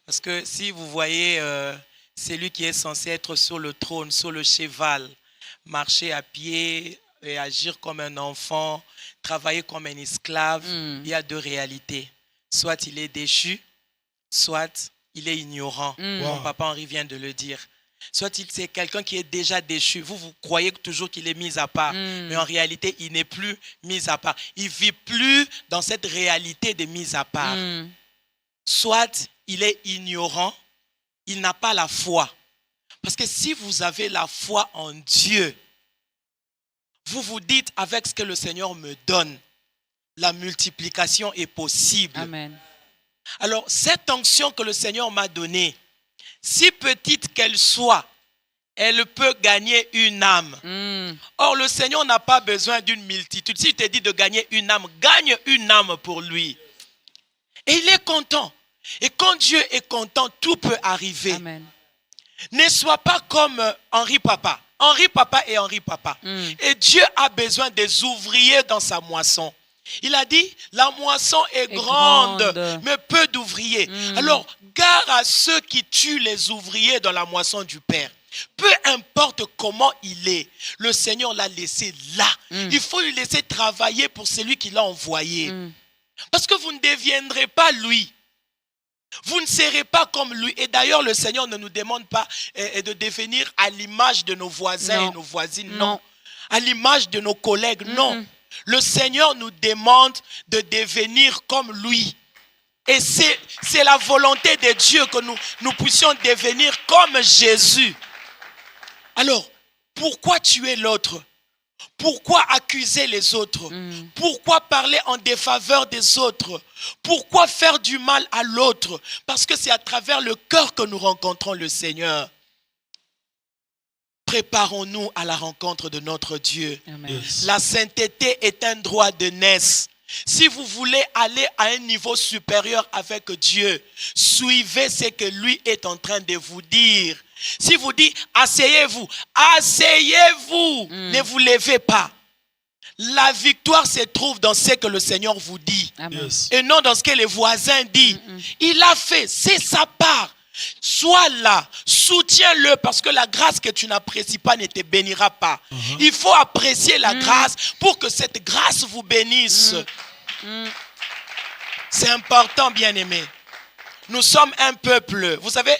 Parce que si vous voyez celui qui est censé être sur le trône, sur le cheval, marcher à pied et agir comme un enfant, travailler comme un esclave, il y a deux réalités. Soit il est déchu, soit il est ignorant. Mon papa Henri vient de le dire. Soit c'est quelqu'un qui est déjà déchu. Vous croyez toujours qu'il est mis à part. Mais en réalité, il n'est plus mis à part. Il ne vit plus dans cette réalité de mise à part. Soit il est ignorant, il n'a pas la foi. Parce que si vous avez la foi en Dieu, vous vous dites avec ce que le Seigneur me donne, la multiplication est possible. Amen. Alors, cette onction que le Seigneur m'a donnée, si petite qu'elle soit, elle peut gagner une âme. Or, le Seigneur n'a pas besoin d'une multitude. S'il te dit de gagner une âme, gagne une âme pour lui. Et il est content. Et quand Dieu est content, tout peut arriver. Amen. Ne sois pas comme Henri Papa. Henri Papa et Henri Papa. Et Dieu a besoin des ouvriers dans sa moisson. Il a dit, la moisson est grande, mais peu d'ouvriers. Alors, gare à ceux qui tuent les ouvriers dans la moisson du Père. Peu importe comment il est, le Seigneur l'a laissé là. Il faut lui laisser travailler pour celui qui l'a envoyé. Parce que vous ne deviendrez pas lui. Vous ne serez pas comme lui. Et d'ailleurs, le Seigneur ne nous demande pas de devenir à l'image de nos voisins et nos voisines. Non. À l'image de nos collègues. Non. Le Seigneur nous demande de devenir comme lui. Et c'est la volonté de Dieu que nous puissions devenir comme Jésus. Alors, pourquoi tuer l'autre? Pourquoi accuser les autres? Pourquoi parler en défaveur des autres? Pourquoi faire du mal à l'autre? Parce que c'est à travers le cœur que nous rencontrons le Seigneur. Préparons-nous à la rencontre de notre Dieu. Yes. La sainteté est un droit de naissance. Si vous voulez aller à un niveau supérieur avec Dieu, suivez ce que lui est en train de vous dire. Si vous dites, asseyez-vous, asseyez-vous, ne vous levez pas. La victoire se trouve dans ce que le Seigneur vous dit. Yes. Et non dans ce que les voisins disent. Il a fait, c'est sa part. Sois là, soutiens-le parce que la grâce que tu n'apprécies pas ne te bénira pas. Il faut apprécier la grâce pour que cette grâce vous bénisse. C'est important, bien-aimé. Nous sommes un peuple. Vous savez,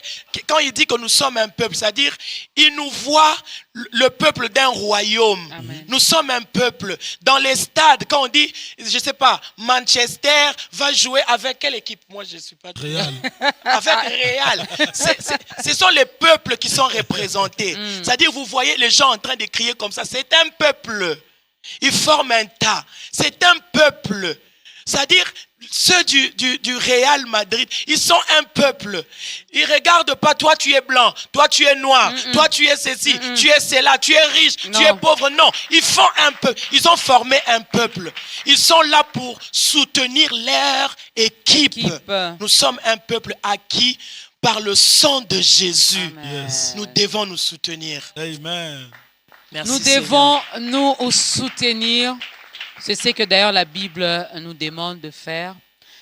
quand il dit que nous sommes un peuple, c'est-à-dire, il nous voit le peuple d'un royaume. Amen. Nous sommes un peuple. Dans les stades, quand on dit, je ne sais pas, Manchester va jouer avec quelle équipe? Moi, je ne suis pas... Real. Avec Real. Ce sont les peuples qui sont représentés. C'est-à-dire, vous voyez les gens en train de crier comme ça. C'est un peuple. Ils forment un tas. C'est un peuple. C'est-à-dire, ceux du Real Madrid, ils sont un peuple. Ils ne regardent pas, toi tu es blanc, toi tu es noir, toi tu es ceci, tu es cela, tu es riche, tu es pauvre. Non, ils font un peuple. Ils ont formé un peuple. Ils sont là pour soutenir leur équipe. Nous sommes un peuple acquis par le sang de Jésus. Yes. Nous devons nous soutenir. Amen. Merci, nous devons nous soutenir. C'est ce que d'ailleurs la Bible nous demande de faire.